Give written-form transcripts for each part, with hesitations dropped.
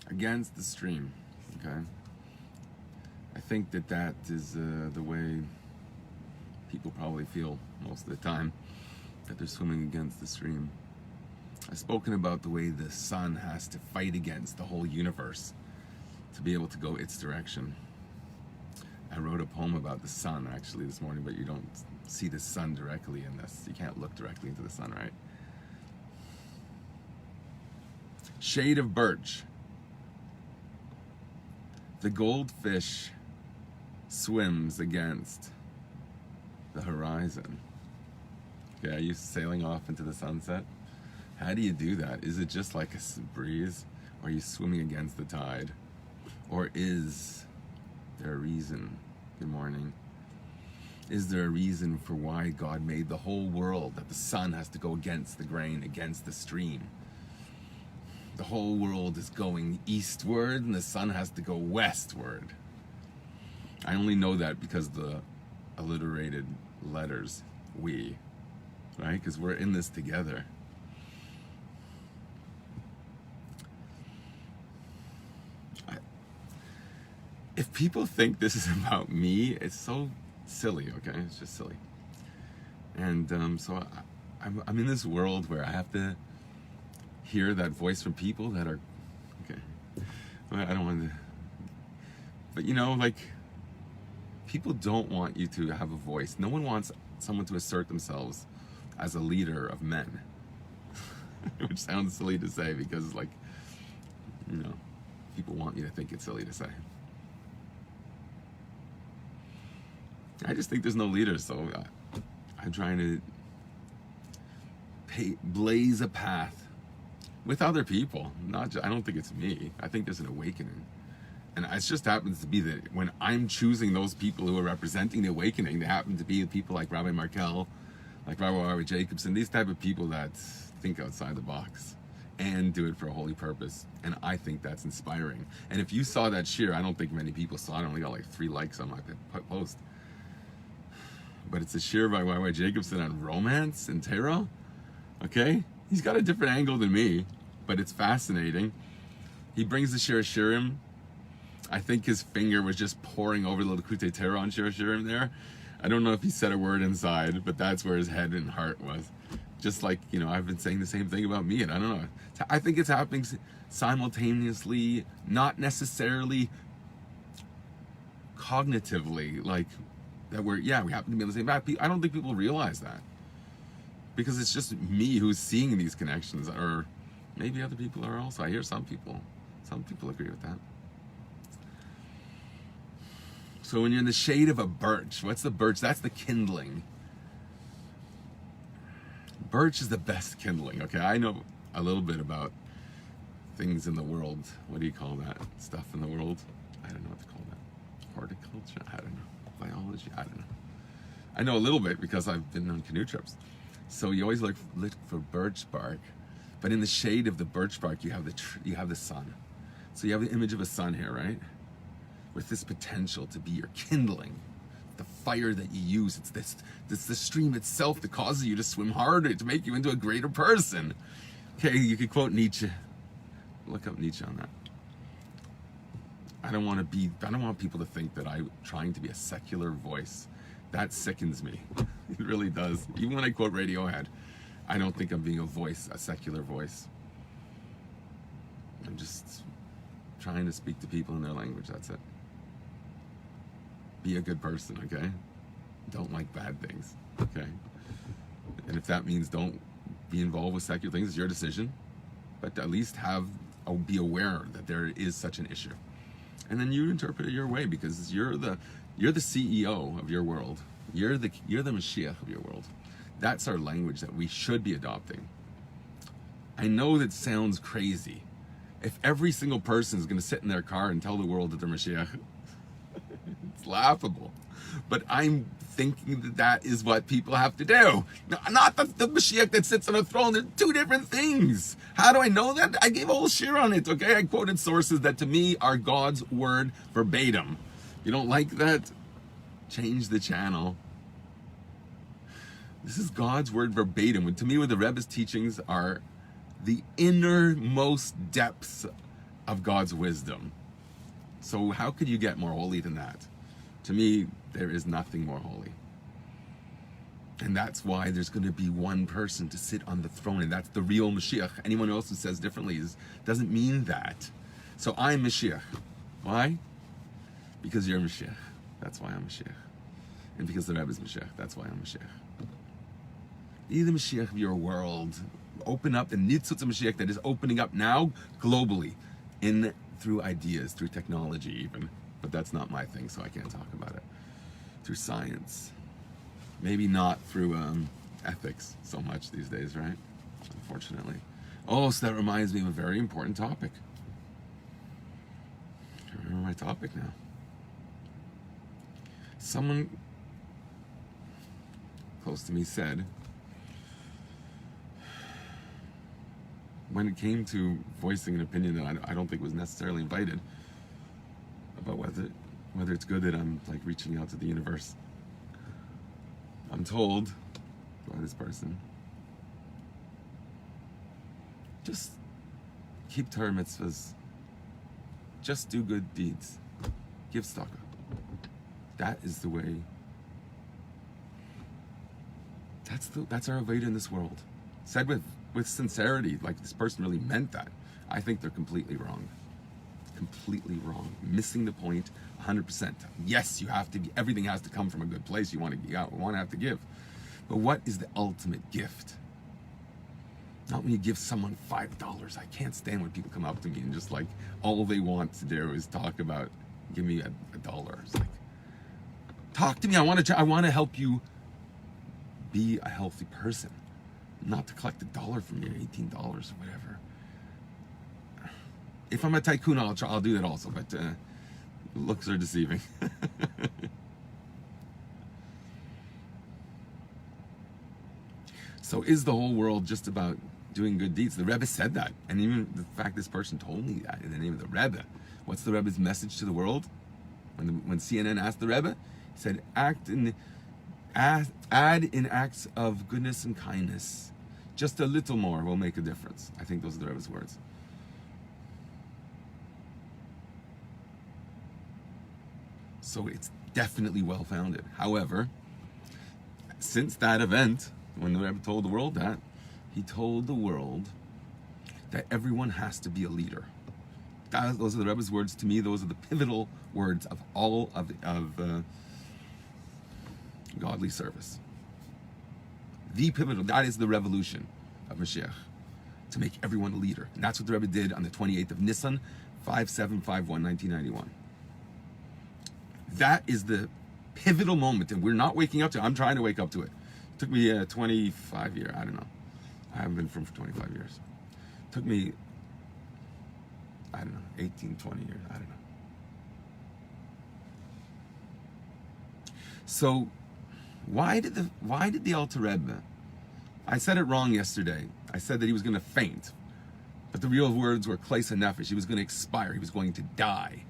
against the stream, okay? I think that is the way people probably feel most of the time, that they're swimming against the stream. I've spoken about the way the sun has to fight against the whole universe to be able to go its direction. I wrote a poem about the sun actually this morning, but you don't see the sun directly in this. You can't look directly into the sun, right? Shade of birch. The goldfish swims against the horizon. Okay, are you sailing off into the sunset? How do you do that? Is it just like a breeze? Or are you swimming against the tide? Or is there a reason? Good morning. Is there a reason for why God made the whole world, that the sun has to go against the grain, against the stream? The whole world is going eastward and the sun has to go westward. I only know that because the alliterated letters, we, right? Because we're in this together. If people think this is about me, it's so silly, okay? It's just silly. And so I'm in this world where I have to hear that voice from people that are, okay, I don't want to, but you know, like, people don't want you to have a voice. No one wants someone to assert themselves as a leader of men. Which sounds silly to say because, like, you know, people want you to think it's silly to say. I just think there's no leader, so I'm trying to blaze a path with other people. I don't think it's me. I think there's an awakening. And it just happens to be that when I'm choosing those people who are representing the awakening, they happen to be the people like Rabbi Merkur, like Rabbi Jacobson, these type of people that think outside the box and do it for a holy purpose. And I think that's inspiring. And if you saw that shir, I don't think many people saw it. I only got like 3 likes on my post. But it's a shir by Rabbi Jacobson on romance and tarot. Okay? He's got a different angle than me, but it's fascinating. He brings the Shir Shirim. I think his finger was just pouring over the Likutei Torah on Shir Shirim there. I don't know if he said a word inside, but that's where his head and heart was. Just like, you know, I've been saying the same thing about me, and I don't know. I think it's happening simultaneously, not necessarily cognitively, like that we happen to be on the same path. I don't think people realize that. Because it's just me who's seeing these connections, or maybe other people are also. I hear some people agree with that. So when you're in the shade of a birch, what's the birch? That's the kindling. Birch is the best kindling, okay? I know a little bit about things in the world. What do you call that? Stuff in the world? I don't know what to call that. Horticulture? I don't know. Biology? I don't know. I know a little bit because I've been on canoe trips. So you always look for birch bark, but in the shade of the birch bark, you have the sun. So you have the image of a sun here, right? With this potential to be your kindling, the fire that you use. It's the stream itself that causes you to swim harder, to make you into a greater person. Okay, you could quote Nietzsche. Look up Nietzsche on that. I don't want people to think that I'm trying to be a secular voice. That sickens me. It really does. Even when I quote Radiohead, I don't think I'm being a secular voice. I'm just trying to speak to people in their language, that's it. Be a good person, okay? Don't like bad things, okay? And if that means don't be involved with secular things, it's your decision. But at least be aware that there is such an issue. And then you interpret it your way, because you're the CEO of your world. You're the Mashiach of your world. That's our language that we should be adopting. I know that sounds crazy. If every single person is going to sit in their car and tell the world that they're Mashiach, it's laughable. But I'm thinking that is what people have to do. Not the Mashiach that sits on a throne. They're 2 different things. How do I know that? I gave a whole shir on it, okay? I quoted sources that to me are God's word verbatim. You don't like that? Change the channel. This is God's word verbatim. And to me, what the Rebbe's teachings are the innermost depths of God's wisdom. So how could you get more holy than that? To me, there is nothing more holy. And that's why there's going to be one person to sit on the throne, and that's the real Mashiach. Anyone else who says differently doesn't mean that. So I'm Mashiach. Why? Because you're Mashiach. That's why I'm Mashiach. And because the Rebbe is Mashiach. That's why I'm Mashiach. Be the Mashiach of your world. Open up the Nitzutz of Mashiach that is opening up now globally, through ideas, through technology even. But that's not my thing, so I can't talk about it. Through science. Maybe not through ethics so much these days, right? Unfortunately. Oh, so that reminds me of a very important topic. I remember my topic now. Someone close to me said, when it came to voicing an opinion that I don't think was necessarily invited, about whether it's good that I'm like reaching out to the universe, I'm told by this person, just keep Torah mitzvahs, just do good deeds, give tzedakah. That is the way. That's our avodah in this world. Said with sincerity, like this person really meant that. I think they're completely wrong. Completely wrong. Missing the point 100%. Yes, you have to. Everything has to come from a good place. You want to have to give. But what is the ultimate gift? Not when you give someone $5. I can't stand when people come up to me and just like all they want to do is talk about, give me a dollar. It's like, talk to me. I want to help you be a healthy person, not to collect $1 from you, $18 or whatever. If I'm a tycoon, I'll do that also, but looks are deceiving. So is the whole world just about doing good deeds? The Rebbe said that, and even the fact this person told me that in the name of the Rebbe. What's the Rebbe's message to the world? When CNN asked the Rebbe, he said, add in acts of goodness and kindness. Just a little more will make a difference. I think those are the Rebbe's words. So it's definitely well-founded. However, since that event, when the Rebbe told the world that, he told the world that everyone has to be a leader. Those are the Rebbe's words to me. Those are the pivotal words of all of godly service. The pivotal, that is the revolution of Mashiach, to make everyone a leader. And that's what the Rebbe did on the 28th of Nisan, 5751, 1991. That is the pivotal moment, and we're not waking up to it. I'm trying to wake up to it. It took me 25 years, I don't know. I haven't been from for 25 years. It took me, I don't know, 18, 20 years, I don't know. So, why did the Alter Rebbe, I said it wrong yesterday. I said that he was going to faint. But the real words were kleis hanefesh. He was going to expire. He was going to die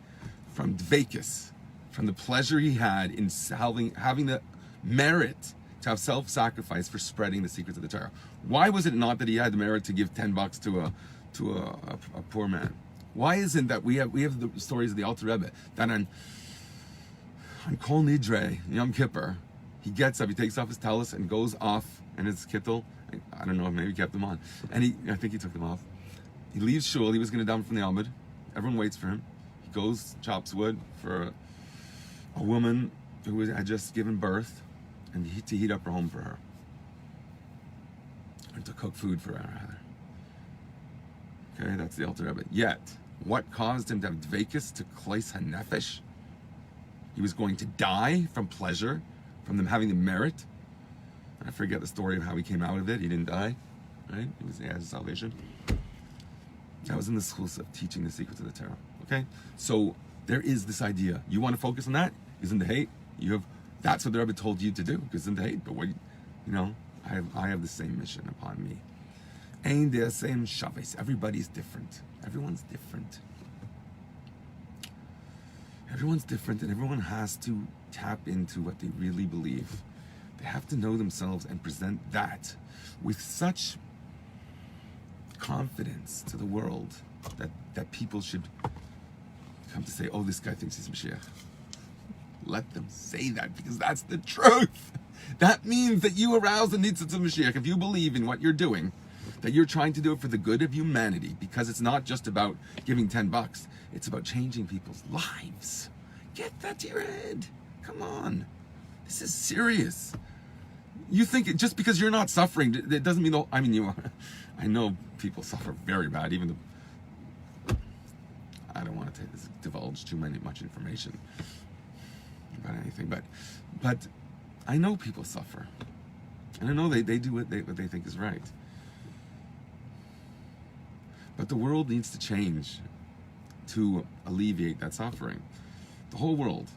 from dveikus, from the pleasure he had in having the merit to have self-sacrifice for spreading the secrets of the Torah. Why was it not that he had the merit to give $10 to a poor man? Why isn't that we have the stories of the Alter Rebbe that on Kol Nidre, Yom Kippur, he gets up, he takes off his tallis and goes off in his kittel. I don't know, maybe he kept them on. And I think he took them off. He leaves shul, he was going to daven from the Almud. Everyone waits for him. He goes, chops wood for a woman who had just given birth, and to heat up her home for her. Or to cook food for her, rather. Okay, that's the Alter Rebbe. Yet, what caused him to have dveikus to kleis hanefesh? He was going to die from pleasure, from them having the merit. I forget the story of how he came out of it. He didn't die, right? He had salvation. That was in the schools of teaching the secrets of the Torah. Okay, so there is this idea. You want to focus on that? Isn't the hate? That's what the Rebbe told you to do. Isn't the hate? But I have the same mission upon me. Ain't the same shabbos. Everybody's different. Everyone's different. Everyone's different, and everyone has to tap into what they really believe. They have to know themselves and present that with such confidence to the world that people should come to say, oh, this guy thinks he's Mashiach. Let them say that, because that's the truth. That means that you arouse the nitzitz of Mashiach. If you believe in what you're doing, that you're trying to do it for the good of humanity, because it's not just about giving $10. It's about changing people's lives. Get that to your head. Come on. This is serious. You think it, just because you're not suffering, it doesn't mean, I mean, you are. I know people suffer very bad, even I don't want to divulge too much information about anything, but I know people suffer. And I know they do what they think is right. But the world needs to change to alleviate that suffering. The whole world.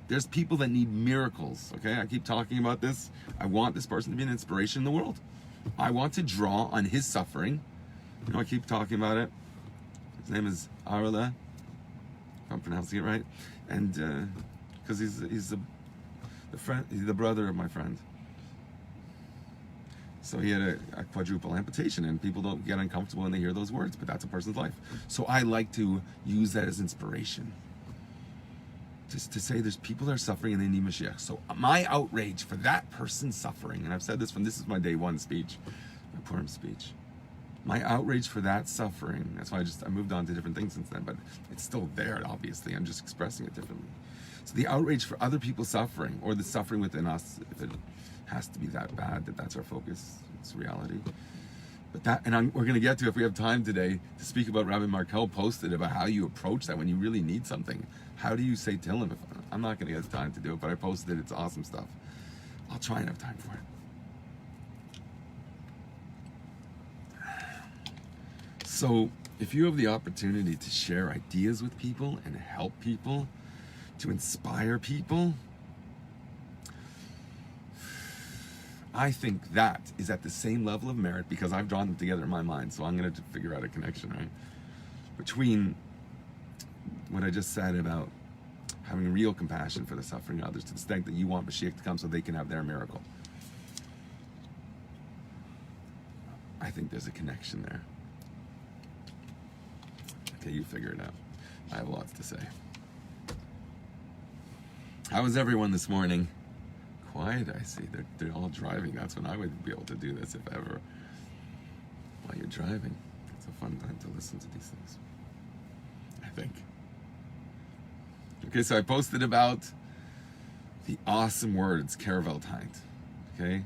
There's people that need miracles, okay? I keep talking about this. I want this person to be an inspiration in the world. I want to draw on his suffering. You know, I keep talking about it. His name is Arla, if I'm pronouncing it right. And because he's the brother of my friend. So he had a quadruple amputation, and people don't get uncomfortable when they hear those words, but that's a person's life. So I like to use that as inspiration. Just to say there's people that are suffering and they need Mashiach. So my outrage for that person suffering, and I've said this is my day one speech, my Purim speech. My outrage for that suffering, that's why I moved on to different things since then, but it's still there, obviously. I'm just expressing it differently. So the outrage for other people suffering, or the suffering within us, if it has to be that bad, that's our focus, it's reality. But that, and we're going to get to, if we have time today, to speak about Rabbi Merkur posted about how you approach that when you really need something. How do you say Tehillim? I'm not going to get the time to do it, but I posted it. It's awesome stuff. I'll try and have time for it. So, if you have the opportunity to share ideas with people and help people, to inspire people, I think that is at the same level of merit, because I've drawn them together in my mind, so I'm going to figure out a connection, right? Between what I just said about having real compassion for the suffering of others, to the extent that you want Mashiach to come so they can have their miracle. I think there's a connection there. Okay, you figure it out. I have lots to say. How was everyone this morning? Quiet, I see. They're all driving. That's when I would be able to do this, if ever. While you're driving. It's a fun time to listen to these things, I think. Okay, so I posted about the awesome words, Karaveltheit. Okay?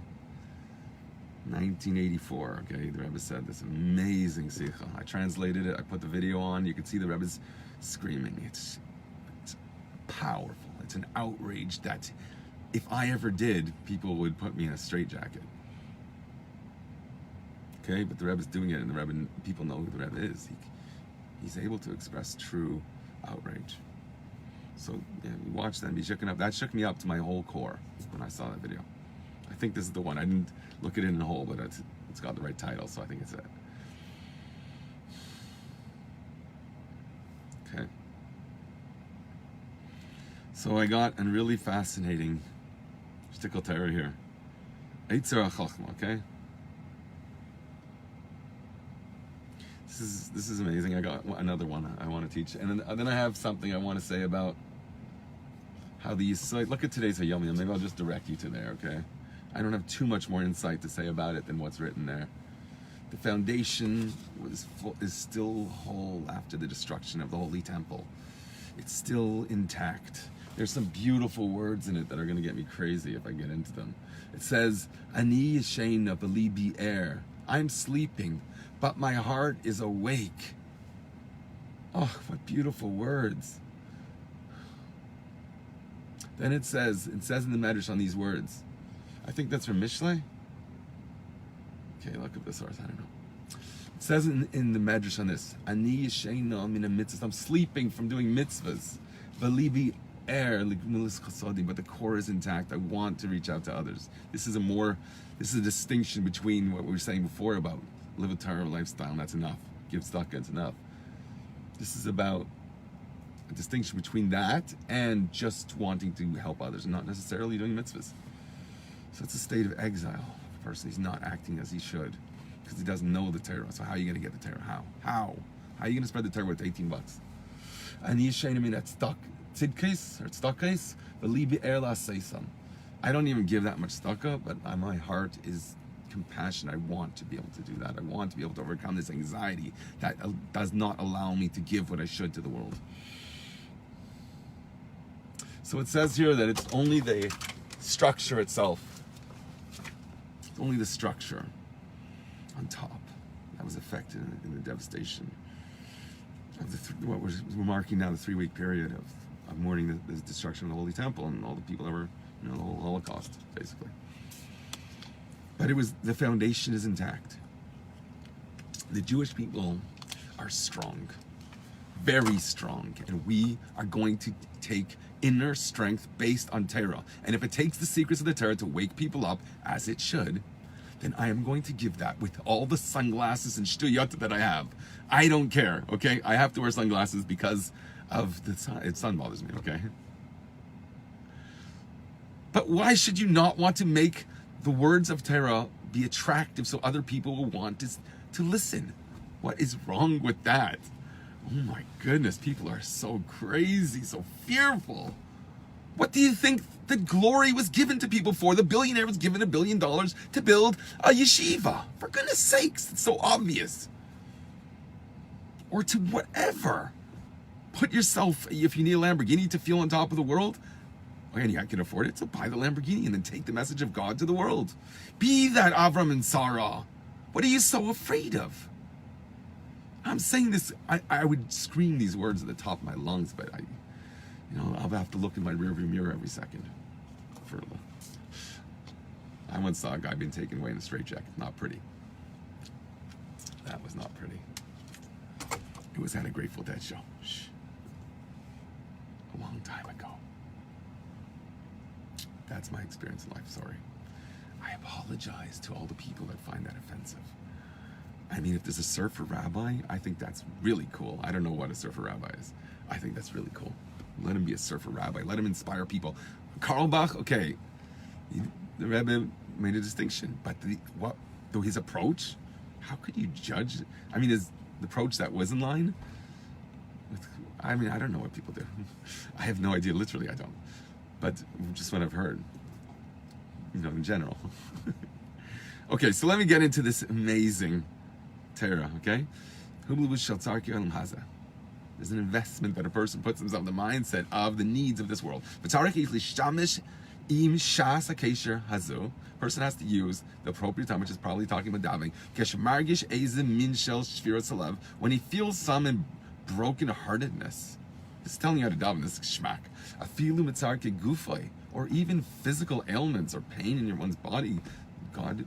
1984, okay? The Rebbe said this amazing sikha. I translated it, I put the video on. You can see the Rebbe's screaming. It's powerful. It's an outrage that if I ever did, people would put me in a straitjacket. Okay, but the Rebbe's doing it, and the Rebbe, people know who the Rebbe is. He's able to express true outrage. So yeah, we watched that and be shooken up. That shook me up to my whole core when I saw that video. I think this is the one. I didn't look at it in the whole, but it's got the right title, so I think it's it. Okay. So I got a really fascinating shtickle terror here. Eitzer HaChochma, okay? This is amazing. I got another one I want to teach, and then I have something I want to say about how these. So look at today's Hayom. Maybe I'll just direct you to there. Okay, I don't have too much more insight to say about it than what's written there. The foundation is still whole after the destruction of the Holy Temple. It's still intact. There's some beautiful words in it that are going to get me crazy if I get into them. It says, "Ani yeshena b'libi er." I'm sleeping, but my heart is awake. Oh, what beautiful words. Then it says in the Medrash on these words. I think that's from Mishlei. Okay, look at the source, I don't know. It says in the Medrash on this, Ani yeshena mina mitzvahs. I'm sleeping from doing mitzvahs. V'libi er l'gemilas chasadim, but the core is intact. I want to reach out to others. This is a distinction between what we were saying before about live a Torah lifestyle, and that's enough. Give tzedakah, it's enough. This is about a distinction between that and just wanting to help others and not necessarily doing mitzvahs. So it's a state of exile. The person is not acting as he should because he doesn't know the Torah. So how are you going to get the Torah? How? How are you going to spread the Torah with $18? And he's showing me that tzidkes or tzedakes, the libi erla say some. I don't even give that much tzedakah, but my heart is compassion. I want to be able to do that. I want to be able to overcome this anxiety that does not allow me to give what I should to the world. So it says here that it's only the structure itself. It's only the structure on top that was affected in the devastation of what we're marking now the 3-week period of mourning the destruction of the Holy Temple and all the people that were, the whole Holocaust, basically. But the foundation is intact. The Jewish people are strong, very strong, and we are going to take inner strength based on Torah. And if it takes the secrets of the Torah to wake people up, as it should, then I am going to give that with all the sunglasses and shtuyot that I have. I don't care, okay? I have to wear sunglasses because of the sun. Sun bothers me, okay? But why should you not want to make the words of Torah be attractive so other people will want to listen? What is wrong with that? Oh my goodness, people are so crazy, so fearful. What do you think the glory was given to people for? The billionaire was given $1 billion to build a yeshiva. For goodness sakes, it's so obvious. Or to whatever. Put yourself, if you need a Lamborghini to feel on top of the world, and I can afford it, so buy the Lamborghini and then take the message of God to the world. Be that Avram and Sarah. What are you so afraid of? I'm saying this, I would scream these words at the top of my lungs, but I'll have to look in my rearview mirror every second. I once saw a guy being taken away in a straitjacket. Not pretty. That was not pretty. It was at a Grateful Dead show. A long time ago. That's my experience in life, sorry. I apologize to all the people that find that offensive. I mean, if there's a surfer rabbi, I think that's really cool. I don't know what a surfer rabbi is. I think that's really cool. Let him be a surfer rabbi. Let him inspire people. Karl Bach, okay, the Rebbe made a distinction, but his approach, how could you judge? I mean, the approach that was in line? I don't know what people do. I have no idea, literally I don't. But just what I've heard, in general. Okay, so let me get into this amazing Torah, okay? There's an investment that a person puts himself in the mindset of the needs of this world. Person has to use the appropriate time, which is probably talking about davening. When he feels some broken-heartedness, it's telling you how to daven. This is shmak. Or even physical ailments or pain in one's body. God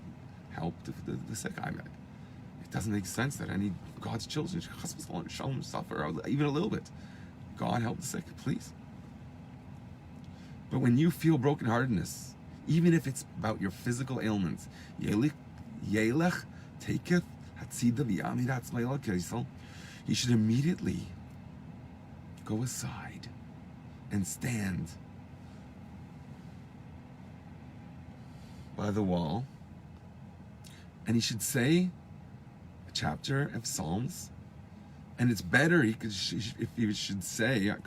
help the sick. It doesn't make sense that any God's children should suffer even a little bit. God help the sick, please. But when you feel brokenheartedness, even if it's about your physical ailments, you should immediately go aside and stand by the wall, and he should say a chapter of Psalms, and it's better if he should say a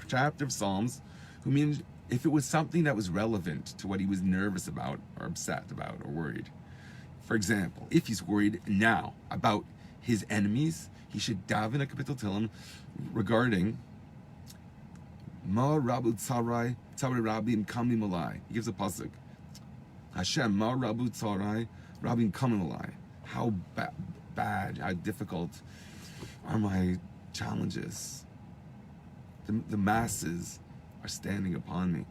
chapter of Psalms, who means if it was something that was relevant to what he was nervous about or upset about or worried. For example, if he's worried now about his enemies, he should daven a kapitel Tehillim regarding Ma Rabu Tzarai Rabim Kamim Alai. He gives a pasuk. Hashem Ma Rabu Tzarai Rabim Kamim Alai. How bad, how difficult are my challenges? The masses are standing upon me.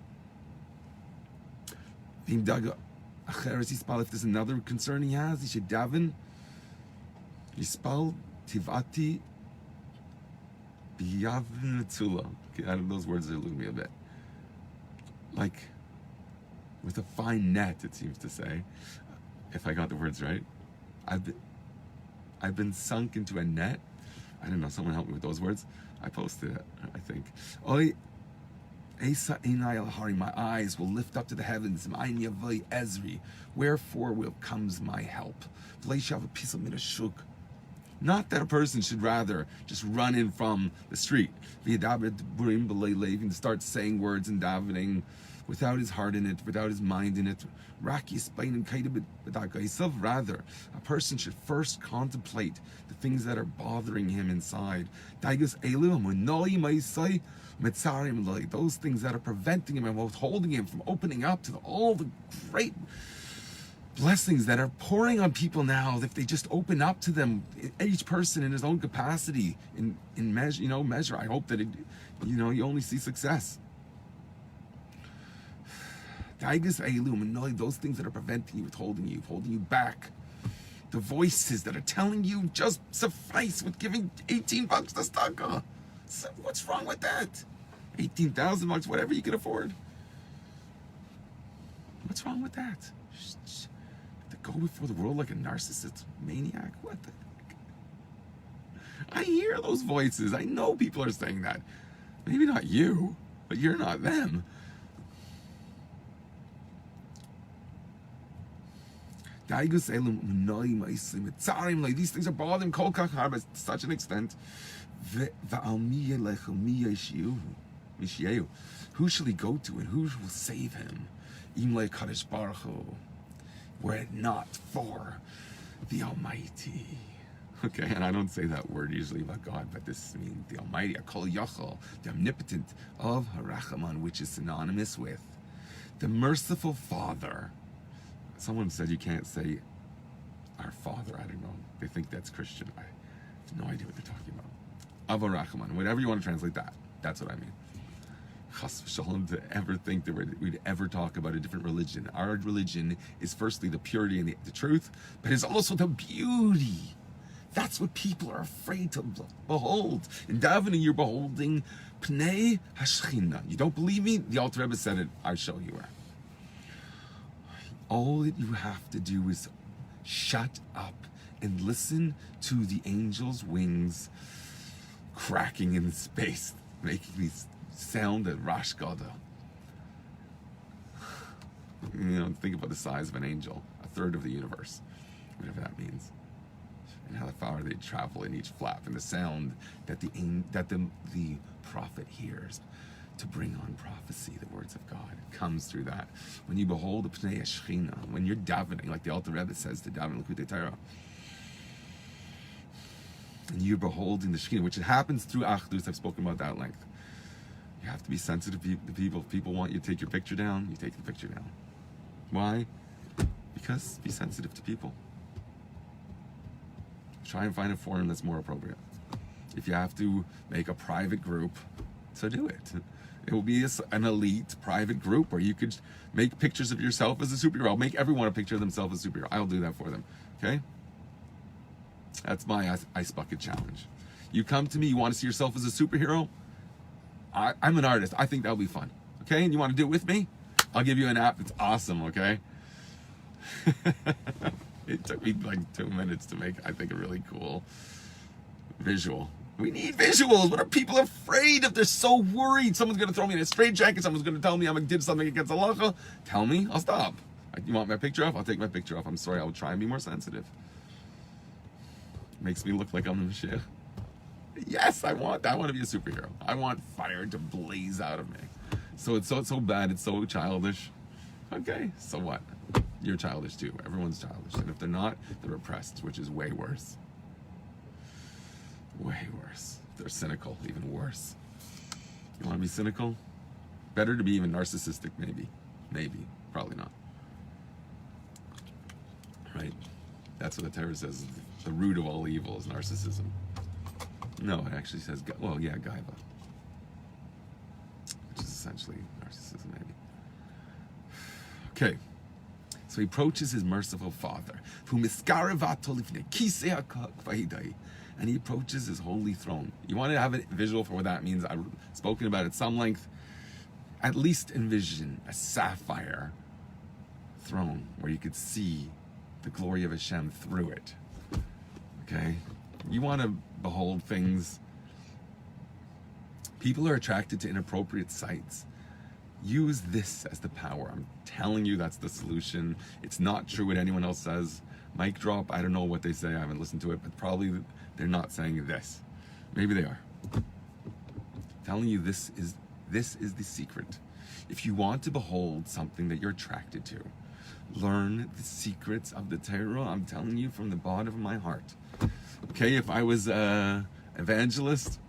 If there's another concern he has, he should daven Yispal Tivati Biyavin Tzula. Okay, those words are eluding me a bit. Like with a fine net, it seems to say, if I got the words right. I've been sunk into a net. I don't know, someone help me with those words. I posted it, I think. My eyes will lift up to the heavens. Wherefore comes my help? Not that a person should rather just run in from the street, and start saying words and davening without his heart in it, without his mind in it. Rather, a person should first contemplate the things that are bothering him inside. Those things that are preventing him and withholding him from opening up to all the great blessings that are pouring on people now, if they just open up to them, each person in his own capacity, in measure. I hope that you only see success. Those things that are preventing you, holding you back. The voices that are telling you just suffice with giving $18 to tzedakah. So what's wrong with that? $18,000, whatever you can afford. What's wrong with that? To go before the world like a narcissist maniac? What the heck? I hear those voices. I know people are saying that. Maybe not you, but you're not them. These things are bothering kol kach hard to such an extent. Who shall he go to and who will save him? Were it not for the Almighty. Okay, and I don't say that word usually about God, but this means the Almighty, Kol Yachol, the omnipotent of Harachaman, which is synonymous with the merciful Father. Someone said you can't say our Father. I don't know. They think that's Christian. I have no idea what they're talking about. Av Harachaman, whatever you want to translate that. That's what I mean. Chas v'shalom, to ever think that we'd ever talk about a different religion. Our religion is firstly the purity and the truth, but it's also the beauty. That's what people are afraid to behold. In davening, you're beholding Pnei Hashchina. You don't believe me? The Alter Rebbe said it. I'll show you where. All that you have to do is shut up and listen to the angel's wings cracking in space, making these sound at Rosh Gada. Think about the size of an angel, a third of the universe, whatever that means, and how far they travel in each flap, and the sound that the prophet hears to bring on prophecy, the words of God, comes through that. When you behold the Pnei Shechina, when you're davening, like the Alter Rebbe says to daven Likutei Torah, and you're beholding the Shechina, which it happens through Achdus. I've spoken about that at length. You have to be sensitive to people. If people want you to take your picture down, you take the picture down. Why? Because be sensitive to people. Try and find a forum that's more appropriate. If you have to make a private group, so do it. It will be an elite private group where you could make pictures of yourself as a superhero. I'll make everyone a picture of themselves as a superhero. I'll do that for them. Okay? That's my ice bucket challenge. You come to me, you want to see yourself as a superhero? I'm an artist. I think that'll be fun. Okay? And you want to do it with me? I'll give you an app that's awesome, okay? It took me like 2 minutes to make, I think, a really cool visual. We need visuals. What are people afraid of? They're so worried. Someone's going to throw me in a straitjacket. Someone's going to tell me I did something against halacha. Tell me, I'll stop. You want my picture off? I'll take my picture off. I'm sorry. I'll try and be more sensitive. Makes me look like I'm the Mashiach. Yes, I want to be a superhero. I want fire to blaze out of me. So it's so bad. It's so childish. Okay, so what? You're childish too. Everyone's childish. And if they're not, they're repressed, which is way worse. Way worse. They're cynical, even worse. You want to be cynical? Better to be even narcissistic, maybe. Maybe. Probably not. Right? That's what the Torah says. The root of all evil is narcissism. No, it actually says, gaiva. Which is essentially narcissism, maybe. Okay. So he approaches his merciful Father. And he approaches his holy throne. You want to have a visual for what that means? I've spoken about it at some length. At least envision a sapphire throne where you could see the glory of Hashem through it. Okay? You want to behold things. People are attracted to inappropriate sights. Use this as the power. I'm telling you that's the solution. It's not true what anyone else says. Mic drop, I don't know what they say. I haven't listened to it, but probably they're not saying this. Maybe they are. I'm telling you, this is the secret. If you want to behold something that you're attracted to, learn the secrets of the Torah. I'm telling you from the bottom of my heart. Okay, if I was an evangelist,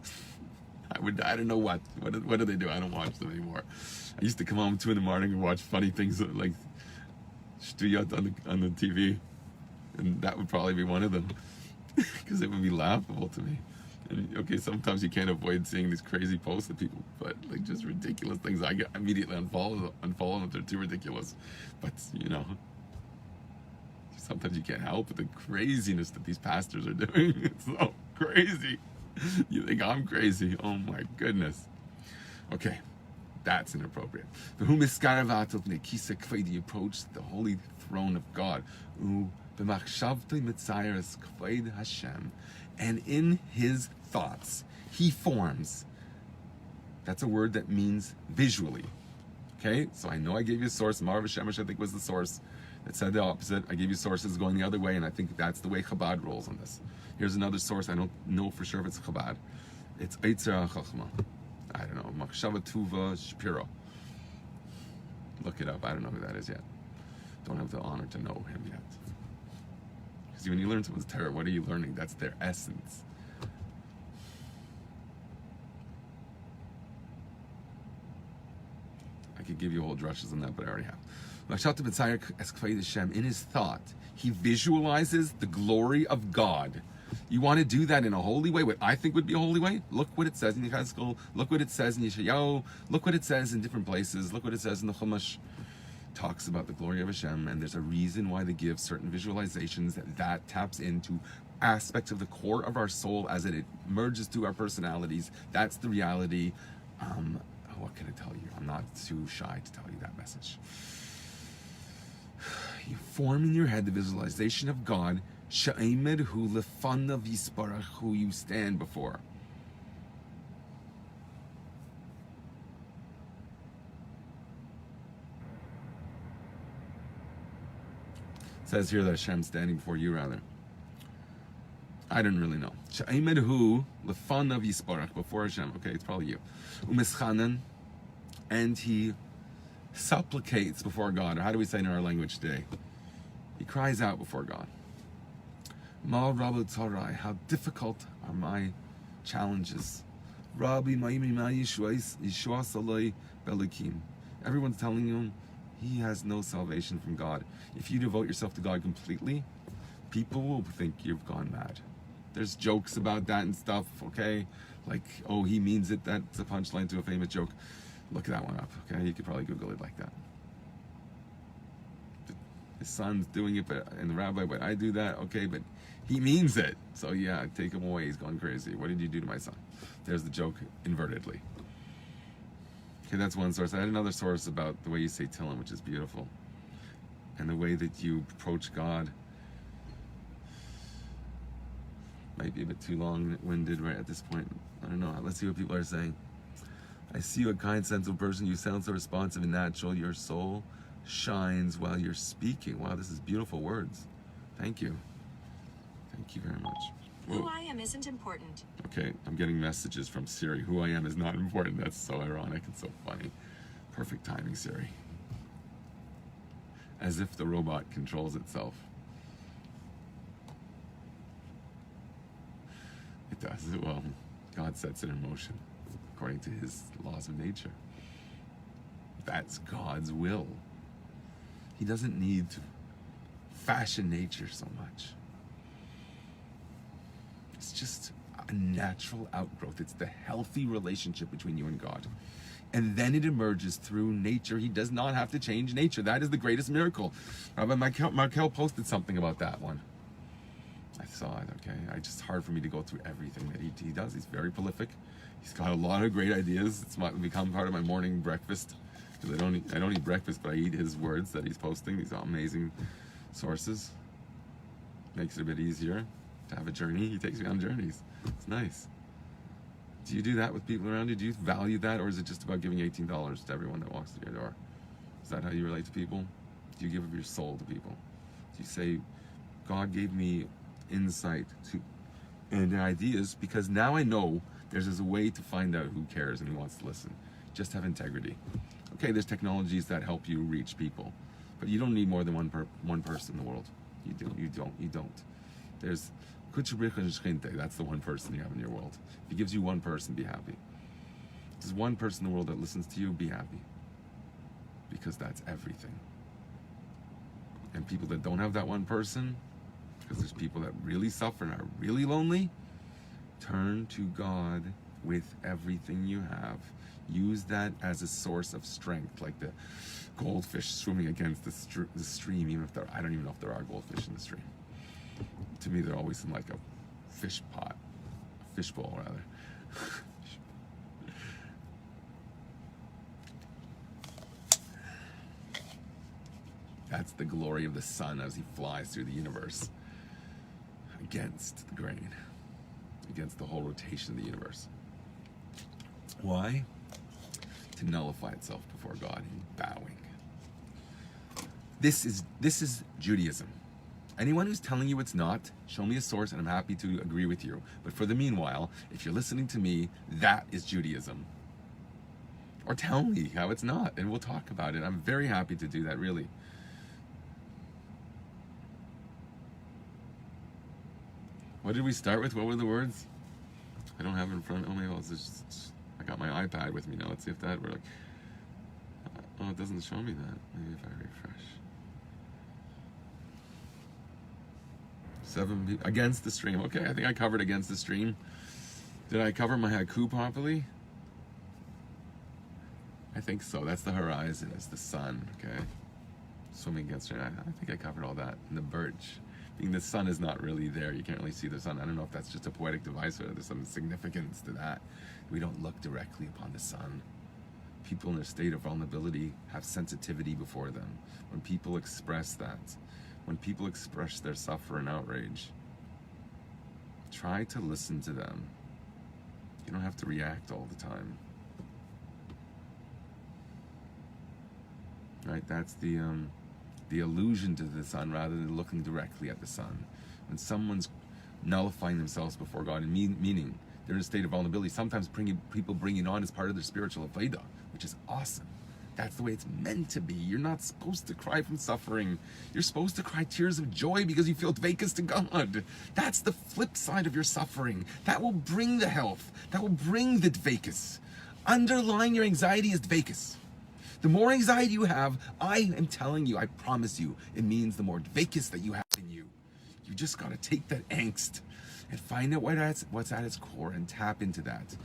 I don't know what do they do? I don't watch them anymore. I used to come home 2 a.m. and watch funny things like Shtuyot on the TV, and that would probably be one of them, because it would be laughable to me. And okay, sometimes you can't avoid seeing these crazy posts of people, but like just ridiculous things. I get immediately unfollow them if they're too ridiculous. But you know, sometimes you can't help the craziness that these pastors are doing. It's so crazy. You think I'm crazy? Oh my goodness. Okay, that's inappropriate. You approach the holy throne of God. And in his thoughts, he forms. That's a word that means visually. Okay, so I know I gave you a source. Marav Shemesh, I think, was the source that said the opposite. I gave you sources going the other way, and I think that's the way Chabad rolls on this. Here's another source. I don't know for sure if it's Chabad. It's Eitzer HaChachma. I don't know. Machshava Tuva Shapiro. Look it up. I don't know who that is yet. Don't have the honor to know him yet. Because when you learn someone's Torah, what are you learning? That's their essence. I could give you whole drushes on that, but I already have. In his thought, he visualizes the glory of God. You want to do that in a holy way, what I think would be a holy way? Look what it says in Yechezkel, look what it says in Yeshayahu, look what it says in different places, look what it says in the Chumash. Talks about the glory of Hashem, and there's a reason why they give certain visualizations that taps into aspects of the core of our soul as it merges through our personalities. That's the reality. What can I tell you? I'm not too shy to tell you that message. You form in your head the visualization of God, Sha'emed hu lefanav yisparach, who you stand before. It says here that Hashem's standing before you, rather. I don't really know. Sha'emed hu lefanav yisparach, before Hashem. Okay, it's probably you. Umischanan, and he supplicates before God, or how do we say in our language today? He cries out before God. Ma Rabbi Tzarai, how difficult are my challenges. Rabbi Ma'imi Ma Yishuas Alai Belikim. Everyone's telling you he has no salvation from God. If you devote yourself to God completely, people will think you've gone mad. There's jokes about that and stuff, okay? Like, oh, he means it. That's a punchline to a famous joke. Look that one up, okay? You could probably Google it like that. His son's doing it, and the rabbi, but I do that, okay, but he means it. So yeah, take him away, he's gone crazy. What did you do to my son? There's the joke invertedly. Okay, that's one source. I had another source about the way you say Tehillim, which is beautiful. And the way that you approach God. Might be a bit too long-winded right at this point. I don't know. Let's see what people are saying. I see you a kind, sensible person. You sound so responsive and natural. Your soul shines while you're speaking. Wow, this is beautiful words. Thank you. Thank you very much. Whoa. Who I am isn't important. Okay, I'm getting messages from Siri. Who I am is not important. That's so ironic and so funny. Perfect timing, Siri. As if the robot controls itself. It does. Well, God sets it in motion according to his laws of nature. That's God's will. He doesn't need to fashion nature so much. It's just a natural outgrowth. It's the healthy relationship between you and God. And then it emerges through nature. He does not have to change nature. That is the greatest miracle. Rabbi Markel posted something about that one. I saw it, okay? It's just hard for me to go through everything that he does. He's very prolific. He's got a lot of great ideas. It's become part of my morning breakfast. Because I don't eat breakfast, but I eat his words that he's posting. These amazing sources. Makes it a bit easier to have a journey. He takes me on journeys. It's nice. Do you do that with people around you? Do you value that, or is it just about giving $18 to everyone that walks through your door? Is that how you relate to people? Do you give of your soul to people? Do you say, God gave me insight to and their ideas, because now I know there's a way to find out who cares and who wants to listen. Just have integrity. Okay, there's technologies that help you reach people, but you don't need more than one person in the world. You don't. There's that's the one person you have in your world. If he gives you one person, be happy. If there's one person in the world that listens to you, be happy. Because that's everything. And people that don't have that one person, because there's people that really suffer and are really lonely, turn to God with everything you have. Use that as a source of strength, like the goldfish swimming against the stream, even if I don't even know if there are goldfish in the stream. To me, they're always in like a fish pot, a fish bowl rather. That's the glory of the sun as he flies through the universe against the grain, against the whole rotation of the universe. Why? To nullify itself before God and bowing. This is Judaism. Anyone who's telling you it's not, show me a source and I'm happy to agree with you. But for the meanwhile, if you're listening to me, that is Judaism. Or tell me how it's not, and we'll talk about it. I'm very happy to do that, really. What did we start with? What were the words? I don't have it in front of me. I got my iPad with me now. Let's see if that works. Oh, it doesn't show me that. Maybe if I refresh. Against the stream. Okay, I think I covered against the stream. Did I cover my haiku properly? I think so. That's the horizon. It's the sun. Okay. Swimming against it. I think I covered all that. And the birch. Being the sun is not really there. You can't really see the sun. I don't know if that's just a poetic device or there's some significance to that. We don't look directly upon the sun. People in their state of vulnerability have sensitivity before them. When people express that, when people express their suffer and outrage, try to listen to them. You don't have to react all the time. Right? That's the allusion to the sun rather than looking directly at the sun. When someone's nullifying themselves before God, and meaning they're in a state of vulnerability, sometimes people bring it on as part of their spiritual Aveda, which is awesome. That's the way it's meant to be. You're not supposed to cry from suffering. You're supposed to cry tears of joy because you feel dvekas to God. That's the flip side of your suffering. That will bring the health. That will bring the dvekas. Underlying your anxiety is dvekas. The more anxiety you have, I am telling you, I promise you, it means the more dvekas that you have in you. You just got to take that angst and find out what's at its core and tap into that.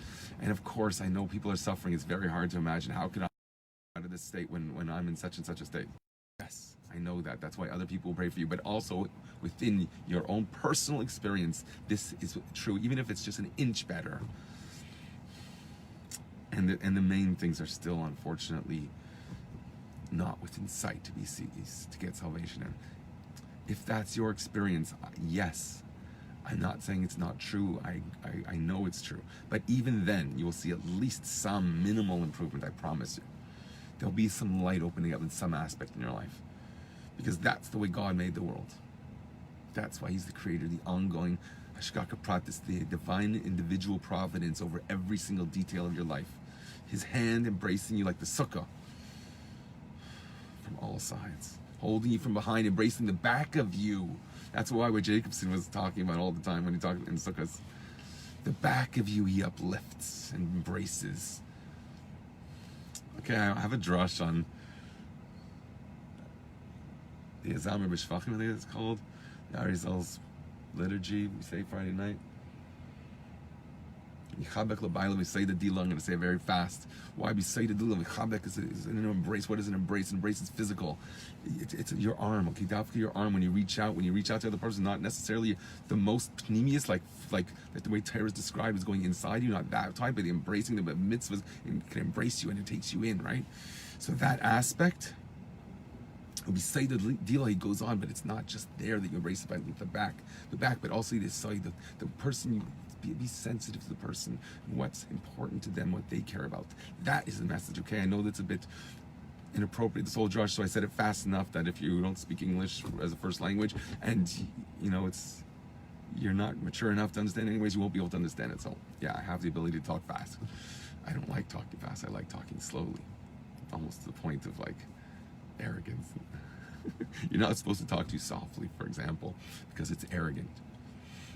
And of course, I know people are suffering. It's very hard to imagine, how could I get out of this state when I'm in such and such a state? Yes, I know that. That's why other people will pray for you. But also within your own personal experience, this is true, even if it's just an inch better. And the main things are still, unfortunately, not within sight to be seized, to get salvation in. If that's your experience, yes, I'm not saying it's not true. I know it's true. But even then, you will see at least some minimal improvement, I promise you. There'll be some light opening up in some aspect in your life. Because that's the way God made the world. That's why He's the creator, the ongoing Hashgacha Pratis, the divine individual providence over every single detail of your life. His hand embracing you like the sukkah from all sides, holding you from behind, embracing the back of you. That's why what Jacobson was talking about all the time when he talked in sukkahs. The back of you He uplifts and embraces. Okay, I have a drush on the Azam B'Shvachim, I think it's called. The Arizal's liturgy, we say Friday night. Yichabek l'bayla, we say the dila. I'm going to say it very fast. Why we say the dila? Yichabek is an embrace. What is an embrace? An embrace is physical. It's your arm. Okay, dafka your arm when you reach out. When you reach out to the other person, not necessarily the most pneumius, like the way Torah is described, is going inside you, not that type, but the embracing, the mitzvahs can embrace you and it takes you in, right? So that aspect. We say the deal, he goes on, but it's not just there that you embrace it by the back, but also the side, the person. Be sensitive to the person, what's important to them, what they care about. That is the message. Okay, I know that's a bit inappropriate, this whole drush, so I said it fast enough that if you don't speak English as a first language, and you know, it's you're not mature enough to understand anyways, you won't be able to understand it. So yeah, I have the ability to talk fast. I don't like talking fast. I like talking slowly, almost to the point of like arrogance. You're not supposed to talk too softly, for example, because it's arrogant.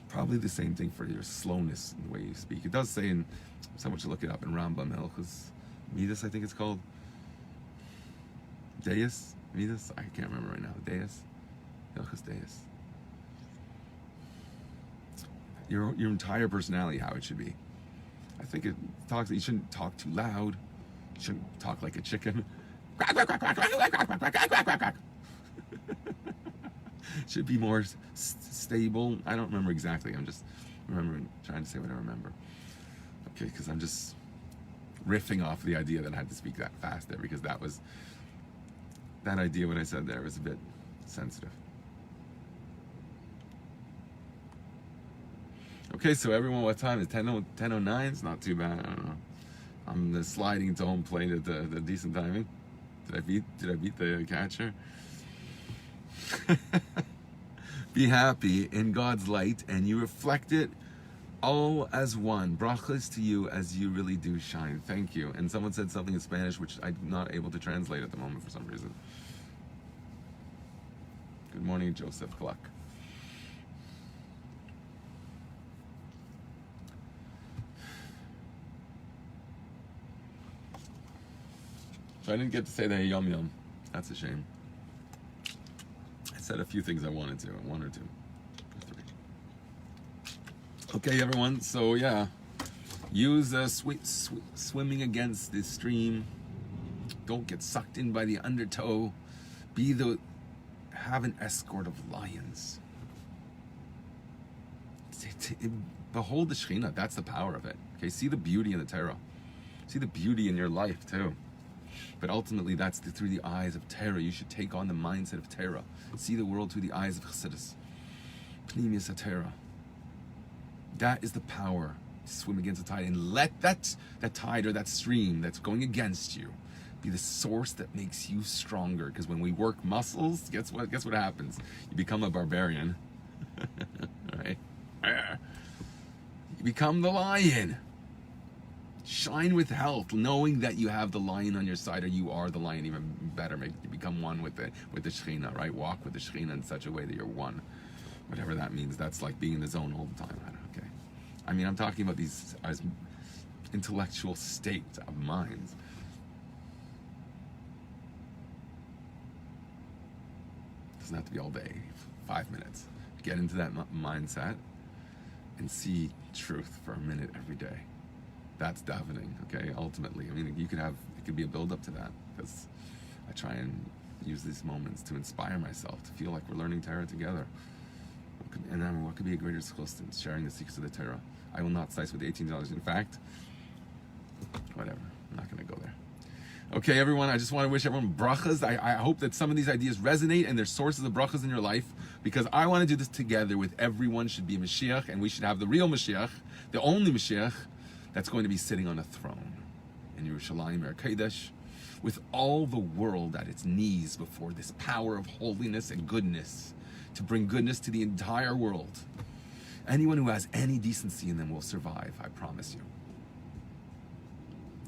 Probably the same thing for your slowness in the way you speak. It does say in, someone should look it up, in Rambam Hilchos Midas, I think it's called. Deus? Midas? I can't remember right now. Deus? Hilchos Deus. Your entire personality, how it should be. I think it talks, you shouldn't talk too loud. You shouldn't talk like a chicken. Should be more stable. I don't remember exactly. I'm just remembering, trying to say what I remember. Okay, because I'm just riffing off the idea that I had to speak that fast there, because that idea, what I said there, was a bit sensitive. Okay, so everyone, what time is 10:09? It's not too bad. I don't know. I'm sliding into home plate at the decent timing. Did I beat the catcher? Be happy in God's light, and you reflect it all as one. Brachas to you as you really do shine. Thank you. And someone said something in Spanish which I'm not able to translate at the moment for some reason. Good morning, Joseph Cluck. So I didn't get to say the yum yum. That's a shame. I said a few things I wanted to, one or two, or three. Okay, everyone. So yeah, use swimming against the stream. Don't get sucked in by the undertow. Have an escort of lions. Behold the Shekhinah. That's the power of it. Okay, see the beauty in the Torah. See the beauty in your life too. But ultimately, that's through the eyes of Torah. You should take on the mindset of Torah. See the world through the eyes of Chassidus. Pnimius HaTorah. That is the power. Swim against the tide, and let that tide or that stream that's going against you be the source that makes you stronger. Because when we work muscles, guess what happens? You become a barbarian. Right? You become the lion. Shine with health, knowing that you have the lion on your side, or you are the lion. Even better, you become one with the Shekhinah, right? Walk with the Shekhinah in such a way that you're one. Whatever that means. That's like being in the zone all the time. Okay. I mean, I'm talking about these as intellectual states of minds. Doesn't have to be all day. 5 minutes. Get into that mindset and see truth for a minute every day. That's davening, okay, ultimately. I mean, it could be a build-up to that, because I try and use these moments to inspire myself, to feel like we're learning Torah together. And then what could be a greater schus than sharing the secrets of the Torah? I will not slice with $18. In fact, whatever, I'm not going to go there. Okay, everyone, I just want to wish everyone brachas. I hope that some of these ideas resonate and they're sources of brachas in your life, because I want to do this together with everyone. Should be a Mashiach, and we should have the real Mashiach, the only Mashiach, that's going to be sitting on a throne in Yerushalayim Kodesh, with all the world at its knees before this power of holiness and goodness, to bring goodness to the entire world. Anyone who has any decency in them will survive, I promise you.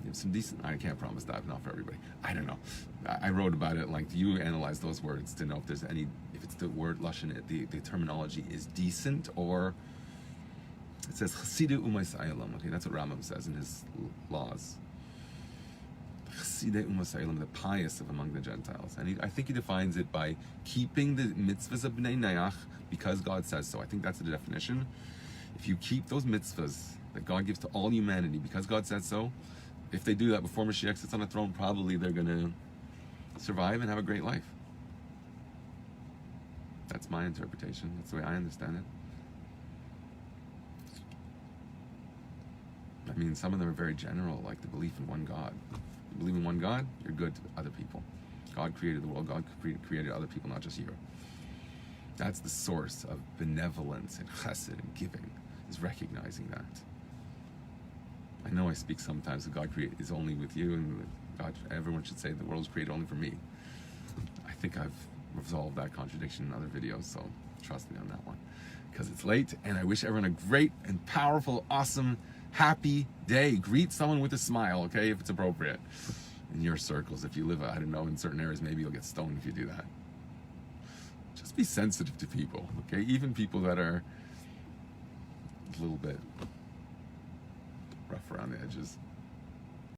You have some decent, I can't promise that, not for everybody. I don't know. I wrote about it, like, you analyze those words to know if there's any, if it's the word lashon, the terminology is decent, or it says Chassidei Umas Aylam. Okay, that's what Rambam says in his laws. Chassidei Umas Aylam, the pious of among the Gentiles, and I think he defines it by keeping the mitzvahs of Bnei Noach because God says so. I think that's the definition. If you keep those mitzvahs that God gives to all humanity because God says so, if they do that before Mashiach sits on a throne, probably they're going to survive and have a great life. That's my interpretation. That's the way I understand it. I mean, some of them are very general, like the belief in one God. You believe in one God, you're good to other people. God created the world. God created other people, not just you. That's the source of benevolence and chesed and giving, is recognizing that. I know I speak sometimes that God is only with you, and God, everyone should say the world is created only for me. I think I've resolved that contradiction in other videos, so trust me on that one. because it's late, and I wish everyone a great and powerful, awesome, happy day. Greet someone with a smile, okay, if it's appropriate. In your circles, if you live, I don't know, in certain areas, maybe you'll get stoned if you do that. Just be sensitive to people, okay? Even people that are a little bit rough around the edges.